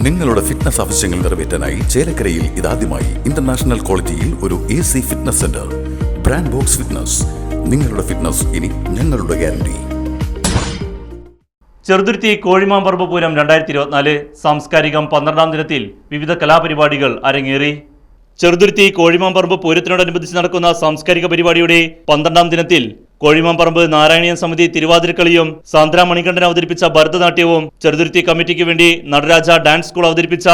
നിങ്ങളുടെ ഫിറ്റ്നസ് ആവശ്യങ്ങൾ നിറവേറ്റാനായി ചേലക്കരയിൽ ഇതാദ്യമായി ഇന്റർനാഷണൽ ക്വാളിറ്റിയിൽ ഒരു AC fitness centre. Brand box fitness. നിങ്ങളുടെ ഫിറ്റ്നസ് ഇനി ഞങ്ങളുടെ ഗ്യാരണ്ടി. ചെറുതുരുത്തി കോഴിമാമ്പറമ്പ് പൂരം 2024 സാംസ്കാരികം 12ാം ദിനത്തിൽ വിവിധ കലാപരിപാടികൾ അരങ്ങേറി. ചെറുതുരുത്തി കോഴിമാമ്പറമ്പ് പൂരത്തിനോടനുബന്ധിച്ച് നടക്കുന്ന സാംസ്കാരിക പരിപാടിയുടെ 12ാം ദിനത്തിൽ കോഴിമാമ്പറമ്പ് നാരായണീയൻ സമിതി തിരുവാതിരക്കളിയും സാന്ദ്ര മണികണ്ഠൻ അവതരിപ്പിച്ച ഭരതനാട്യവും, ചെറുതുരുത്തി കമ്മിറ്റിക്ക് വേണ്ടി നടരാജ ഡാൻസ് സ്കൂൾ അവതരിപ്പിച്ച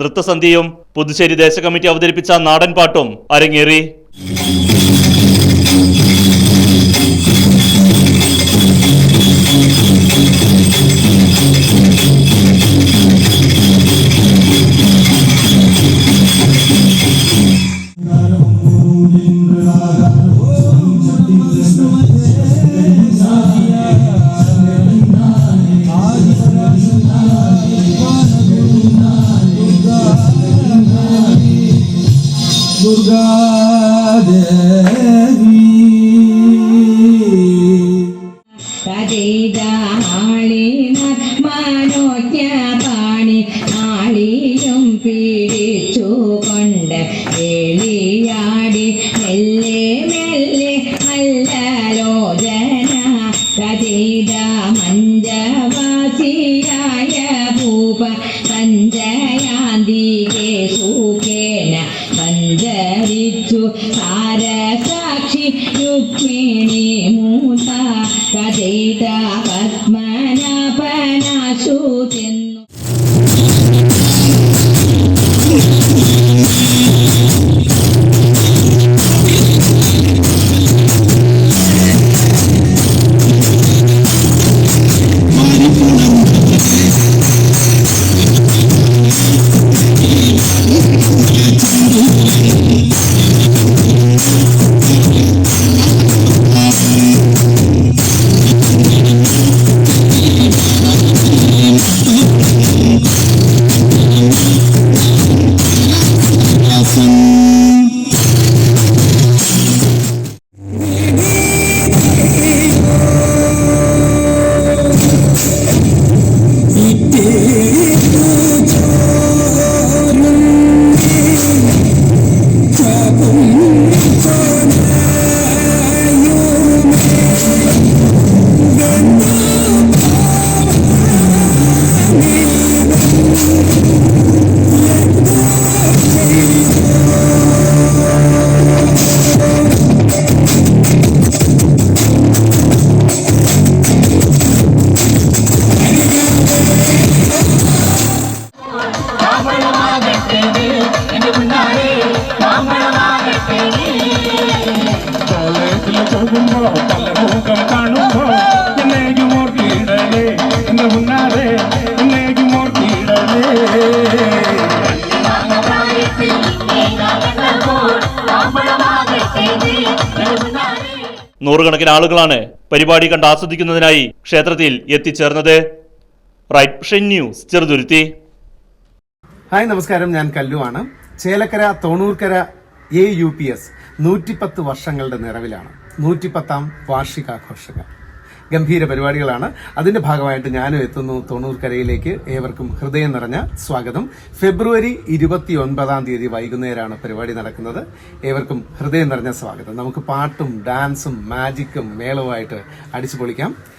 നൃത്തസന്ധ്യയും, പുതുശ്ശേരി ദേശ കമ്മിറ്റി അവതരിപ്പിച്ച നാടൻ പാട്ടും അരങ്ങേറി. ആളിയും പിടിച്ചുകൊണ്ട് എളിയാടി മെല്ലെ മെല്ലെ മല്ലലോചന കഥിത മഞ്ജവാസിയായ ഭൂപ സഞ്ജയാന്തികെ സുഖേന സഞ്ചരിച്ചു സാരസാക്ഷി രുക്മിണി മൂത്ത കഥിത പത്മനാഭനാശു ചെന്നു. നൂറുകണക്കിന് ആളുകളാണ് പരിപാടി കണ്ട് ആസ്വദിക്കുന്നതിനായി ക്ഷേത്രത്തിൽ എത്തിച്ചേർന്നത്. Right vision news, Cheruthuruthy. Hi, നമസ്കാരം. ഞാൻ കല്ലുവാണ്. ചേലക്കര തോണൂർക്കര AUPS 110 വർഷങ്ങളുടെ നിറവിലാണ്. 110ാം വാർഷികാഘോഷങ്ങൾ. ഗംഭീര പരിപാടികളാണ്. അതിന്റെ ഭാഗമായിട്ട് ഞാനും എത്തുന്നു തോണൂർക്കരയിലേക്ക്. ഏവർക്കും ഹൃദയം നിറഞ്ഞ സ്വാഗതം. ഫെബ്രുവരി 29ാം തീയതി വൈകുന്നേരമാണ് പരിപാടി നടക്കുന്നത്. ഏവർക്കും ഹൃദയം നിറഞ്ഞ സ്വാഗതം. നമുക്ക് പാട്ടും ഡാൻസും മാജിക്കും മേളവുമായിട്ട് അടിച്ചു പൊളിക്കാം.